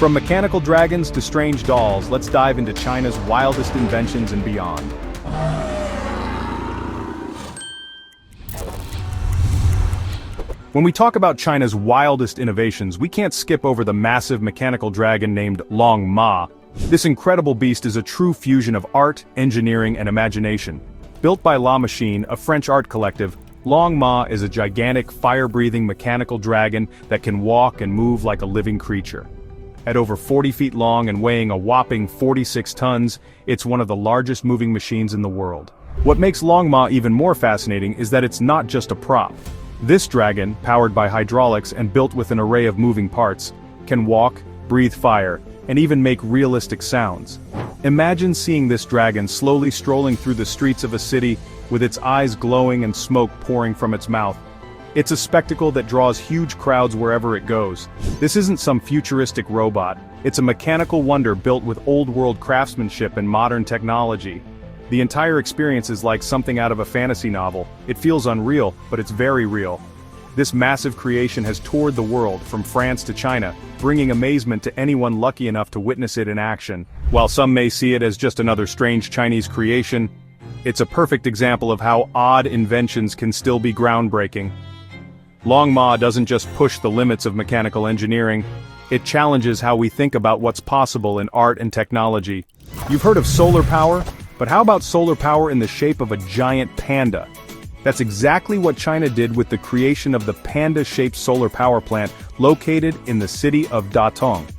From mechanical dragons to strange dolls, let's dive into China's wildest inventions and beyond. When we talk about China's wildest innovations, we can't skip over the massive mechanical dragon named Long Ma. This incredible beast is a true fusion of art, engineering, and imagination. Built by La Machine, a French art collective, Long Ma is a gigantic, fire-breathing mechanical dragon that can walk and move like a living creature. At over 40 feet long and weighing a whopping 46 tons, it's one of the largest moving machines in the world. What makes Long Ma even more fascinating is that it's not just a prop. This dragon, powered by hydraulics and built with an array of moving parts, can walk, breathe fire, and even make realistic sounds. Imagine seeing this dragon slowly strolling through the streets of a city with its eyes glowing and smoke pouring from its mouth. It's a spectacle that draws huge crowds wherever it goes. This isn't some futuristic robot, it's a mechanical wonder built with old-world craftsmanship and modern technology. The entire experience is like something out of a fantasy novel. It feels unreal, but it's very real. This massive creation has toured the world, from France to China, bringing amazement to anyone lucky enough to witness it in action. While some may see it as just another strange Chinese creation, it's a perfect example of how odd inventions can still be groundbreaking. Long Ma doesn't just push the limits of mechanical engineering, it challenges how we think about what's possible in art and technology. You've heard of solar power? But how about solar power in the shape of a giant panda? That's exactly what China did with the creation of the panda-shaped solar power plant located in the city of Datong.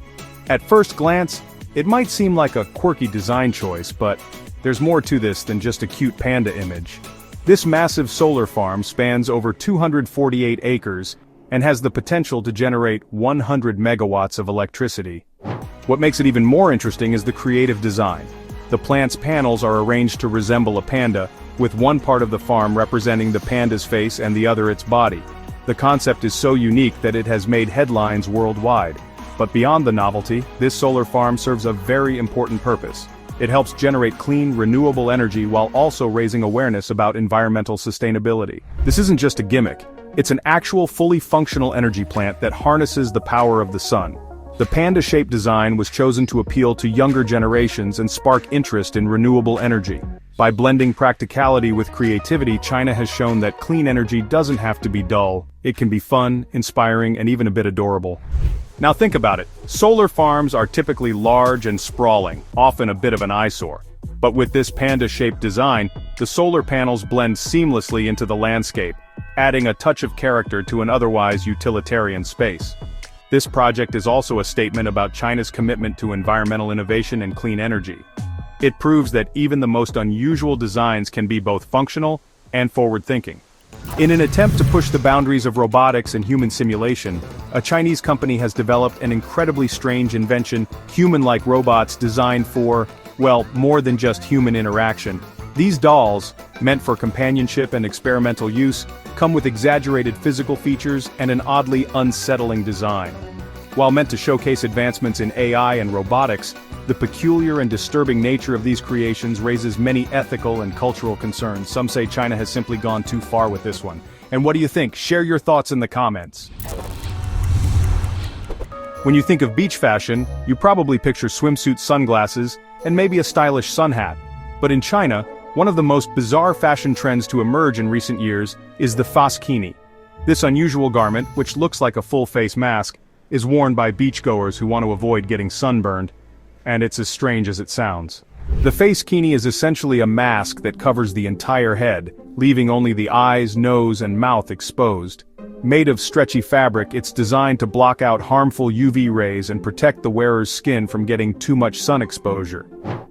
At first glance, it might seem like a quirky design choice, but there's more to this than just a cute panda image. This massive solar farm spans over 248 acres and has the potential to generate 100 megawatts of electricity. What makes it even more interesting is the creative design. The plant's panels are arranged to resemble a panda, with one part of the farm representing the panda's face and the other its body. The concept is so unique that it has made headlines worldwide. But beyond the novelty, this solar farm serves a very important purpose. It helps generate clean, renewable energy while also raising awareness about environmental sustainability. This isn't just a gimmick. It's an actual fully functional energy plant that harnesses the power of the sun. The panda-shaped design was chosen to appeal to younger generations and spark interest in renewable energy. By blending practicality with creativity, China has shown that clean energy doesn't have to be dull. It can be fun, inspiring, and even a bit adorable. Now think about it. Solar farms are typically large and sprawling, often a bit of an eyesore. But with this panda-shaped design, the solar panels blend seamlessly into the landscape, adding a touch of character to an otherwise utilitarian space. This project is also a statement about China's commitment to environmental innovation and clean energy. It proves that even the most unusual designs can be both functional and forward-thinking. In an attempt to push the boundaries of robotics and human simulation, a Chinese company has developed an incredibly strange invention, human-like robots designed for, well, more than just human interaction. These dolls, meant for companionship and experimental use, come with exaggerated physical features and an oddly unsettling design. While meant to showcase advancements in AI and robotics, the peculiar and disturbing nature of these creations raises many ethical and cultural concerns. Some say China has simply gone too far with this one. And what do you think? Share your thoughts in the comments. When you think of beach fashion, you probably picture swimsuits, sunglasses, and maybe a stylish sun hat. But in China, one of the most bizarre fashion trends to emerge in recent years is the facekini. This unusual garment, which looks like a full-face mask, is worn by beachgoers who want to avoid getting sunburned. And it's as strange as it sounds. The facekini is essentially a mask that covers the entire head, leaving only the eyes, nose, and mouth exposed. Made of stretchy fabric, it's designed to block out harmful UV rays and protect the wearer's skin from getting too much sun exposure.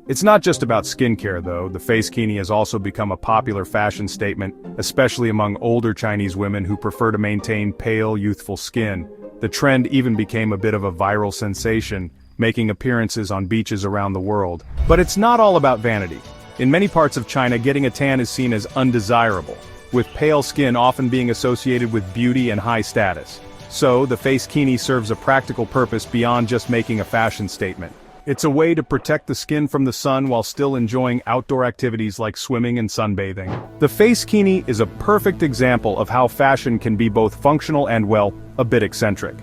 It's not just about skincare though. The facekini has also become a popular fashion statement, especially among older Chinese women who prefer to maintain pale, youthful skin. The trend even became a bit of a viral sensation, making appearances on beaches around the world. But it's not all about vanity. In many parts of China, getting a tan is seen as undesirable, with pale skin often being associated with beauty and high status. So, the facekini serves a practical purpose beyond just making a fashion statement. It's a way to protect the skin from the sun while still enjoying outdoor activities like swimming and sunbathing. The facekini is a perfect example of how fashion can be both functional and, well, a bit eccentric.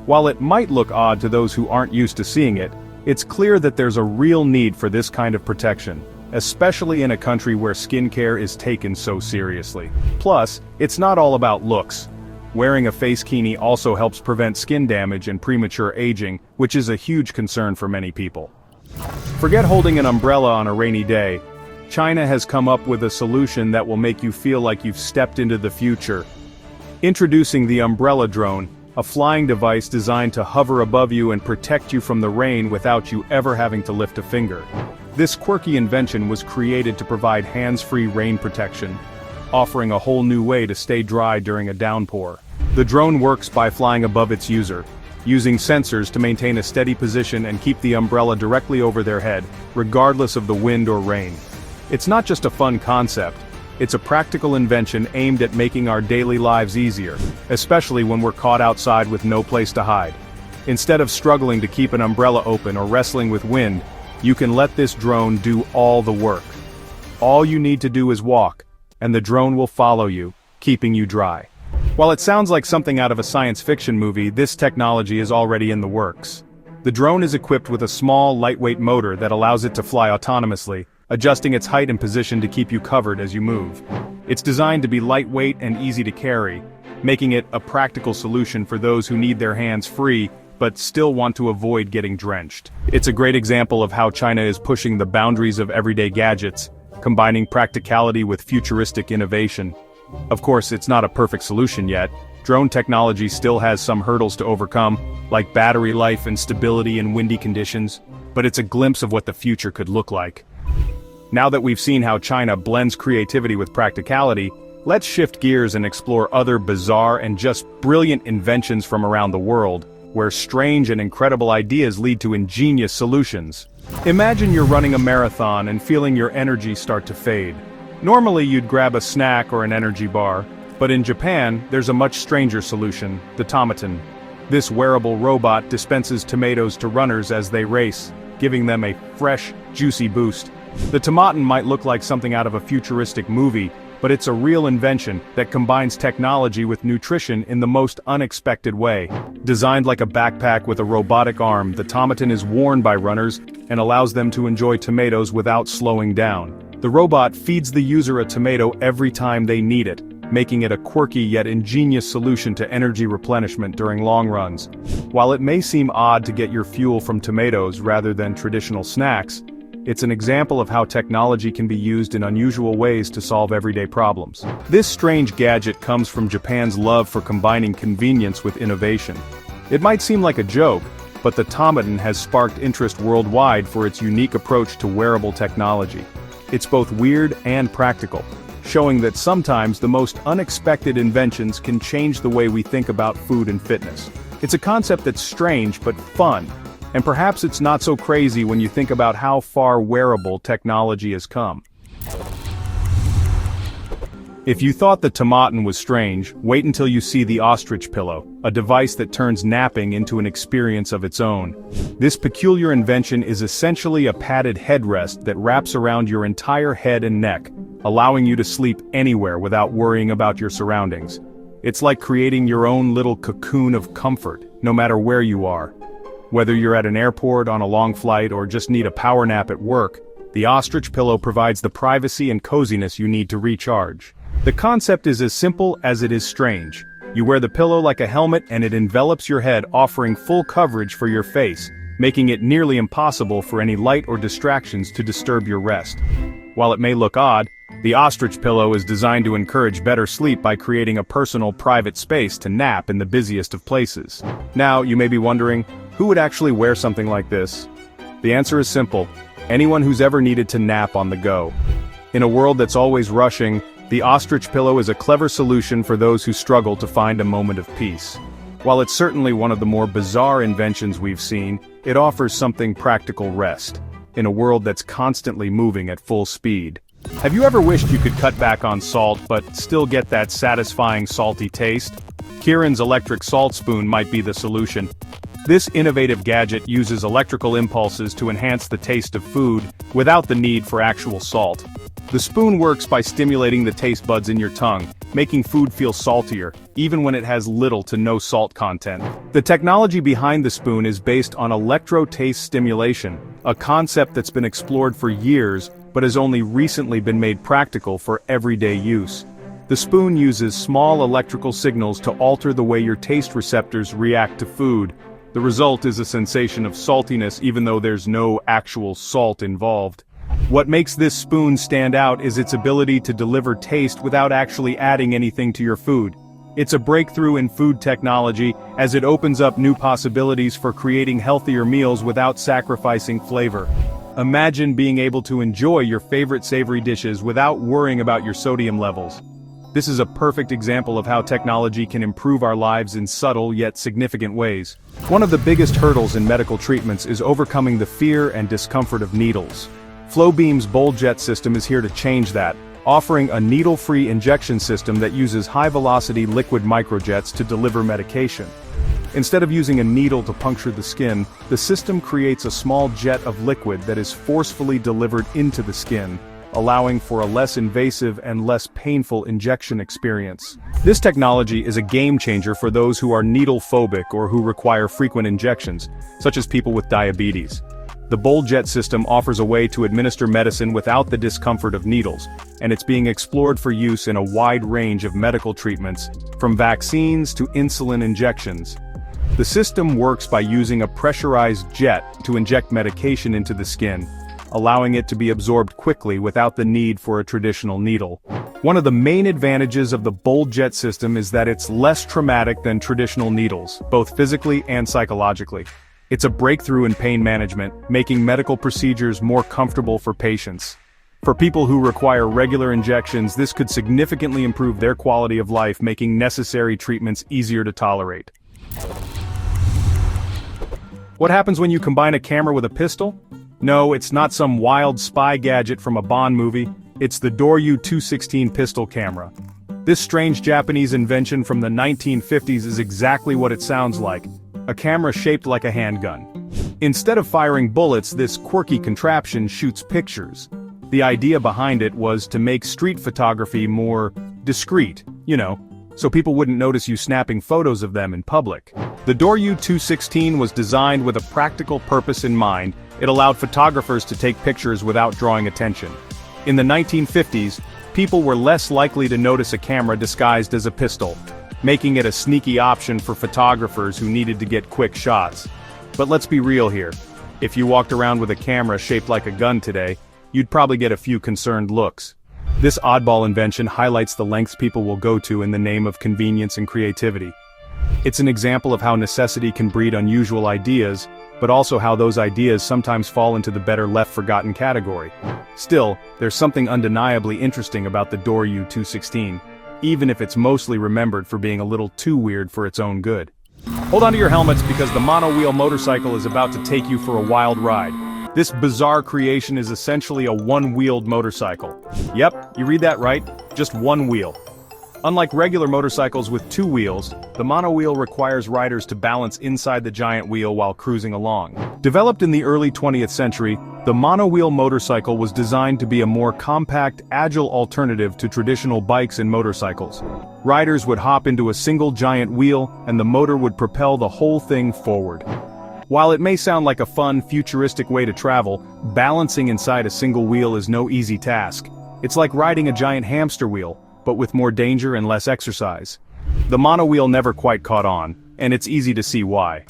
While it might look odd to those who aren't used to seeing it, it's clear that there's a real need for this kind of protection, especially in a country where skincare is taken so seriously. Plus, it's not all about looks. Wearing a facekini also helps prevent skin damage and premature aging, which is a huge concern for many people. Forget holding an umbrella on a rainy day. China has come up with a solution that will make you feel like you've stepped into the future. Introducing the umbrella drone, a flying device designed to hover above you and protect you from the rain without you ever having to lift a finger. This quirky invention was created to provide hands-free rain protection, offering a whole new way to stay dry during a downpour. The drone works by flying above its user, using sensors to maintain a steady position and keep the umbrella directly over their head, regardless of the wind or rain. It's not just a fun concept, it's a practical invention aimed at making our daily lives easier, especially when we're caught outside with no place to hide. Instead of struggling to keep an umbrella open or wrestling with wind, you can let this drone do all the work. All you need to do is walk, and the drone will follow you, keeping you dry. While it sounds like something out of a science fiction movie, this technology is already in the works. The drone is equipped with a small, lightweight motor that allows it to fly autonomously, adjusting its height and position to keep you covered as you move. It's designed to be lightweight and easy to carry, making it a practical solution for those who need their hands free but still want to avoid getting drenched. It's a great example of how China is pushing the boundaries of everyday gadgets, combining practicality with futuristic innovation. Of course, it's not a perfect solution yet. Drone technology still has some hurdles to overcome, like battery life and stability in windy conditions, but it's a glimpse of what the future could look like. Now that we've seen how China blends creativity with practicality, let's shift gears and explore other bizarre and just brilliant inventions from around the world, where strange and incredible ideas lead to ingenious solutions. Imagine you're running a marathon and feeling your energy start to fade. Normally you'd grab a snack or an energy bar, but in Japan, there's a much stranger solution, the tomaton. This wearable robot dispenses tomatoes to runners as they race, giving them a fresh, juicy boost. The tomaton might look like something out of a futuristic movie, but it's a real invention that combines technology with nutrition in the most unexpected way. Designed like a backpack with a robotic arm, the tomaton is worn by runners and allows them to enjoy tomatoes without slowing down. The robot feeds the user a tomato every time they need it, making it a quirky yet ingenious solution to energy replenishment during long runs. While it may seem odd to get your fuel from tomatoes rather than traditional snacks, it's an example of how technology can be used in unusual ways to solve everyday problems. This strange gadget comes from Japan's love for combining convenience with innovation. It might seem like a joke, but the tomaton has sparked interest worldwide for its unique approach to wearable technology. It's both weird and practical, showing that sometimes the most unexpected inventions can change the way we think about food and fitness. It's a concept that's strange but fun. And perhaps it's not so crazy when you think about how far wearable technology has come. If you thought the tomaton was strange, wait until you see the ostrich pillow, a device that turns napping into an experience of its own. This peculiar invention is essentially a padded headrest that wraps around your entire head and neck, allowing you to sleep anywhere without worrying about your surroundings. It's like creating your own little cocoon of comfort, no matter where you are. Whether you're at an airport, on a long flight, or just need a power nap at work, the ostrich pillow provides the privacy and coziness you need to recharge. The concept is as simple as it is strange. You wear the pillow like a helmet and it envelops your head, offering full coverage for your face, making it nearly impossible for any light or distractions to disturb your rest. While it may look odd, the ostrich pillow is designed to encourage better sleep by creating a personal, private space to nap in the busiest of places. Now, you may be wondering, who would actually wear something like this? The answer is simple: anyone who's ever needed to nap on the go. In a world that's always rushing, the ostrich pillow is a clever solution for those who struggle to find a moment of peace. While it's certainly one of the more bizarre inventions we've seen, it offers something practical: rest, in a world that's constantly moving at full speed. Have you ever wished you could cut back on salt but still get that satisfying salty taste? Kieran's electric salt spoon might be the solution. This innovative gadget uses electrical impulses to enhance the taste of food without the need for actual salt. The spoon works by stimulating the taste buds in your tongue, making food feel saltier, even when it has little to no salt content. The technology behind the spoon is based on electro-taste stimulation, a concept that's been explored for years but has only recently been made practical for everyday use. The spoon uses small electrical signals to alter the way your taste receptors react to food. The result is a sensation of saltiness even though there's no actual salt involved. What makes this spoon stand out is its ability to deliver taste without actually adding anything to your food. It's a breakthrough in food technology as it opens up new possibilities for creating healthier meals without sacrificing flavor. Imagine being able to enjoy your favorite savory dishes without worrying about your sodium levels. This is a perfect example of how technology can improve our lives in subtle yet significant ways. One of the biggest hurdles in medical treatments is overcoming the fear and discomfort of needles. Flowbeam's BolJet system is here to change that, offering a needle-free injection system that uses high-velocity liquid microjets to deliver medication. Instead of using a needle to puncture the skin, the system creates a small jet of liquid that is forcefully delivered into the skin, allowing for a less invasive and less painful injection experience. This technology is a game-changer for those who are needle-phobic or who require frequent injections, such as people with diabetes. The BolJet system offers a way to administer medicine without the discomfort of needles, and it's being explored for use in a wide range of medical treatments, from vaccines to insulin injections. The system works by using a pressurized jet to inject medication into the skin, allowing it to be absorbed quickly without the need for a traditional needle. One of the main advantages of the BolJet system is that it's less traumatic than traditional needles, both physically and psychologically. It's a breakthrough in pain management, making medical procedures more comfortable for patients. For people who require regular injections, this could significantly improve their quality of life, making necessary treatments easier to tolerate. What happens when you combine a camera with a pistol? No, it's not some wild spy gadget from a Bond movie, it's the Doryu 216 pistol camera. This strange Japanese invention from the 1950s is exactly what it sounds like. A camera shaped like a handgun. Instead of firing bullets, this quirky contraption shoots pictures. The idea behind it was to make street photography more discreet, so people wouldn't notice you snapping photos of them in public. The Doryu 216 was designed with a practical purpose in mind. It allowed photographers to take pictures without drawing attention. In the 1950s, people were less likely to notice a camera disguised as a pistol, making it a sneaky option for photographers who needed to get quick shots. But let's be real here. If you walked around with a camera shaped like a gun today, you'd probably get a few concerned looks. This oddball invention highlights the lengths people will go to in the name of convenience and creativity. It's an example of how necessity can breed unusual ideas, but also how those ideas sometimes fall into the better left forgotten category. Still, there's something undeniably interesting about the Doryu 216. Even if it's mostly remembered for being a little too weird for its own good. Hold on to your helmets because the monowheel motorcycle is about to take you for a wild ride. This bizarre creation is essentially a one-wheeled motorcycle. Yep, you read that right, just one wheel. Unlike regular motorcycles with two wheels, the monowheel requires riders to balance inside the giant wheel while cruising along. Developed in the early 20th century, the monowheel motorcycle was designed to be a more compact, agile alternative to traditional bikes and motorcycles. Riders would hop into a single giant wheel, and the motor would propel the whole thing forward. While it may sound like a fun, futuristic way to travel, balancing inside a single wheel is no easy task. It's like riding a giant hamster wheel, but with more danger and less exercise. The monowheel never quite caught on, and it's easy to see why.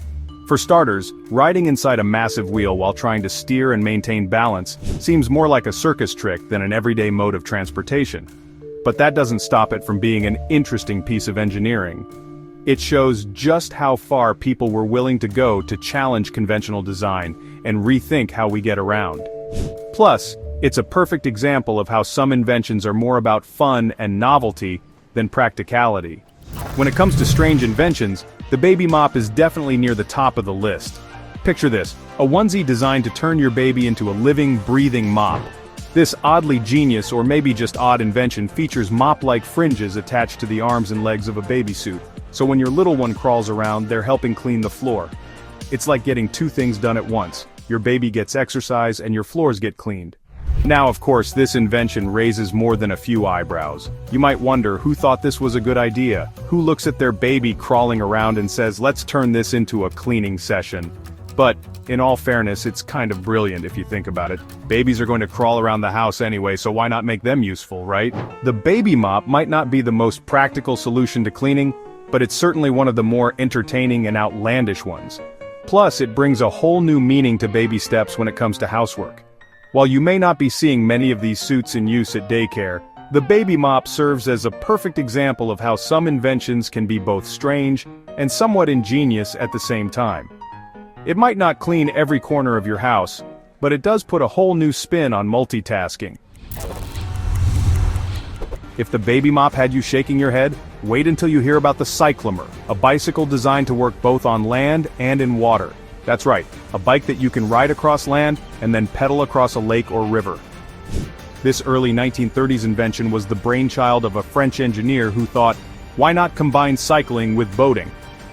For starters, riding inside a massive wheel while trying to steer and maintain balance seems more like a circus trick than an everyday mode of transportation. But that doesn't stop it from being an interesting piece of engineering. It shows just how far people were willing to go to challenge conventional design and rethink how we get around. Plus, it's a perfect example of how some inventions are more about fun and novelty than practicality. When it comes to strange inventions, the baby mop is definitely near the top of the list. Picture this, a onesie designed to turn your baby into a living, breathing mop. This oddly genius or maybe just odd invention features mop-like fringes attached to the arms and legs of a baby suit, so when your little one crawls around, they're helping clean the floor. It's like getting two things done at once. Your baby gets exercise and your floors get cleaned. Now, of course, this invention raises more than a few eyebrows. You might wonder who thought this was a good idea, who looks at their baby crawling around and says, let's turn this into a cleaning session. But, in all fairness, it's kind of brilliant if you think about it. Babies are going to crawl around the house anyway, so why not make them useful, right? The baby mop might not be the most practical solution to cleaning, but it's certainly one of the more entertaining and outlandish ones. Plus, it brings a whole new meaning to baby steps when it comes to housework. While you may not be seeing many of these suits in use at daycare, the baby mop serves as a perfect example of how some inventions can be both strange and somewhat ingenious at the same time. It might not clean every corner of your house, but it does put a whole new spin on multitasking. If the baby mop had you shaking your head, wait until you hear about the cyclomer, a bicycle designed to work both on land and in water. That's right, a bike that you can ride across land and then pedal across a lake or river. This early 1930s invention was the brainchild of a French engineer who thought, why not combine cycling with boating?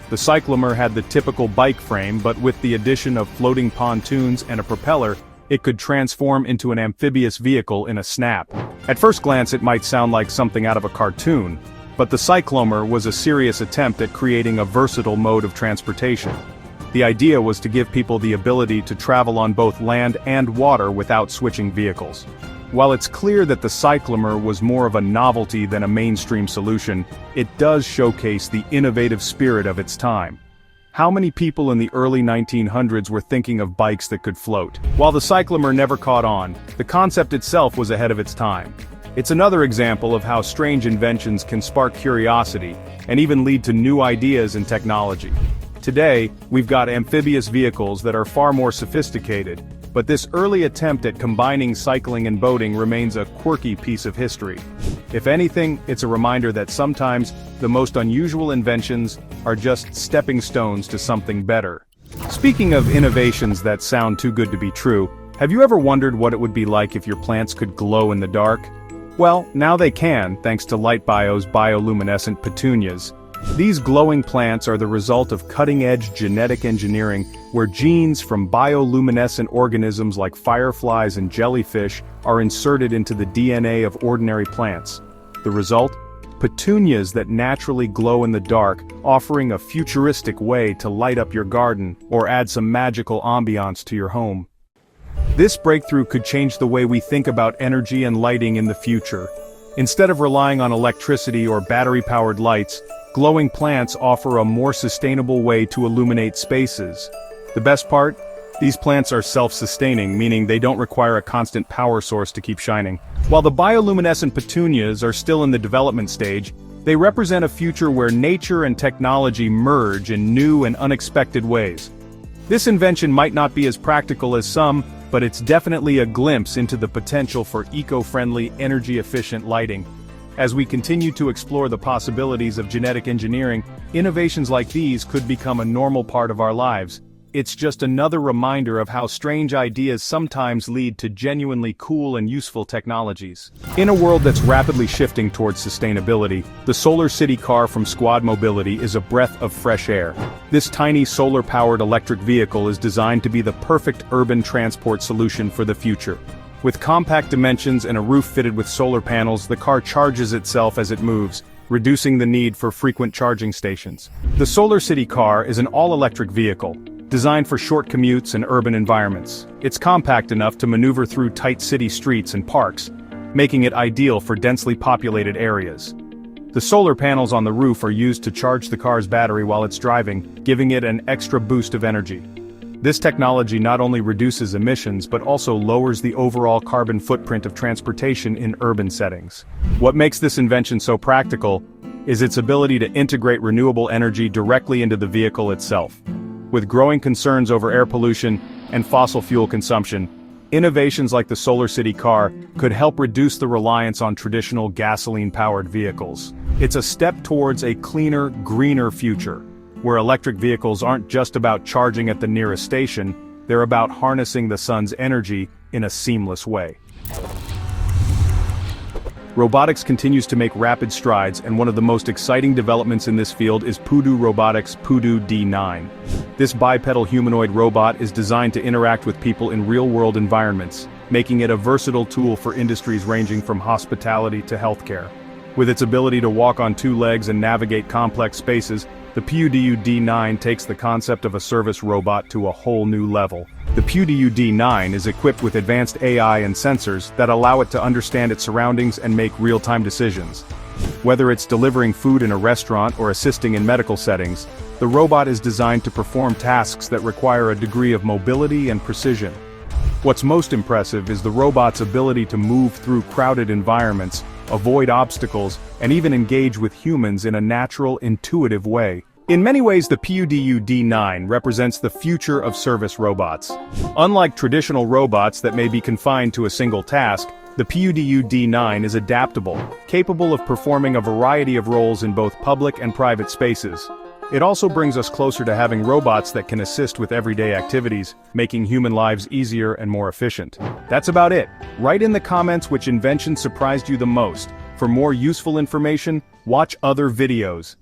The cyclomer had the typical bike frame, but with the addition of floating pontoons and a propeller, it could transform into an amphibious vehicle in a snap. At first glance it might sound like something out of a cartoon, but the cyclomer was a serious attempt at creating a versatile mode of transportation. The idea was to give people the ability to travel on both land and water without switching vehicles. While it's clear that the cyclomer was more of a novelty than a mainstream solution, it does showcase the innovative spirit of its time. How many people in the early 1900s were thinking of bikes that could float? While the cyclomer never caught on, the concept itself was ahead of its time. It's another example of how strange inventions can spark curiosity and even lead to new ideas and technology. Today, we've got amphibious vehicles that are far more sophisticated, but this early attempt at combining cycling and boating remains a quirky piece of history. If anything, it's a reminder that sometimes the most unusual inventions are just stepping stones to something better. Speaking of innovations that sound too good to be true, have you ever wondered what it would be like if your plants could glow in the dark? Well, now they can, thanks to LightBio's bioluminescent petunias. These glowing plants are the result of cutting-edge genetic engineering, where genes from bioluminescent organisms like fireflies and jellyfish are inserted into the DNA of ordinary plants. The result? Petunias that naturally glow in the dark, offering a futuristic way to light up your garden or add some magical ambiance to your home. This breakthrough could change the way we think about energy and lighting in the future. Instead of relying on electricity or battery-powered lights, glowing plants offer a more sustainable way to illuminate spaces. The best part? These plants are self-sustaining, meaning they don't require a constant power source to keep shining. While the bioluminescent petunias are still in the development stage, they represent a future where nature and technology merge in new and unexpected ways. This invention might not be as practical as some, but it's definitely a glimpse into the potential for eco-friendly, energy-efficient lighting. As we continue to explore the possibilities of genetic engineering, innovations like these could become a normal part of our lives. It's just another reminder of how strange ideas sometimes lead to genuinely cool and useful technologies. In a world that's rapidly shifting towards sustainability, the Solar City car from Squad Mobility is a breath of fresh air. This tiny solar-powered electric vehicle is designed to be the perfect urban transport solution for the future. With compact dimensions and a roof fitted with solar panels, the car charges itself as it moves, reducing the need for frequent charging stations. The Solar City car is an all-electric vehicle, designed for short commutes and urban environments. It's compact enough to maneuver through tight city streets and parks, making it ideal for densely populated areas. The solar panels on the roof are used to charge the car's battery while it's driving, giving it an extra boost of energy. This technology not only reduces emissions but also lowers the overall carbon footprint of transportation in urban settings. What makes this invention so practical is its ability to integrate renewable energy directly into the vehicle itself. With growing concerns over air pollution and fossil fuel consumption, innovations like the Solar City car could help reduce the reliance on traditional gasoline-powered vehicles. It's a step towards a cleaner, greener future, where electric vehicles aren't just about charging at the nearest station, they're about harnessing the sun's energy in a seamless way. Robotics continues to make rapid strides, and one of the most exciting developments in this field is Pudu Robotics' Pudu D9. This bipedal humanoid robot is designed to interact with people in real-world environments. making it a versatile tool for industries ranging from hospitality to healthcare. With its ability to walk on two legs and navigate complex spaces, the PUDU D9 takes the concept of a service robot to a whole new level. The PUDU D9 is equipped with advanced AI and sensors that allow it to understand its surroundings and make real-time decisions. Whether it's delivering food in a restaurant or assisting in medical settings, the robot is designed to perform tasks that require a degree of mobility and precision. What's most impressive is the robot's ability to move through crowded environments, avoid obstacles, and even engage with humans in a natural, intuitive way. In many ways, the PUDU D9 represents the future of service robots. Unlike traditional robots that may be confined to a single task, the PUDU D9 is adaptable, capable of performing a variety of roles in both public and private spaces. It also brings us closer to having robots that can assist with everyday activities, making human lives easier and more efficient. That's about it. Write in the comments which invention surprised you the most. For more useful information, watch other videos.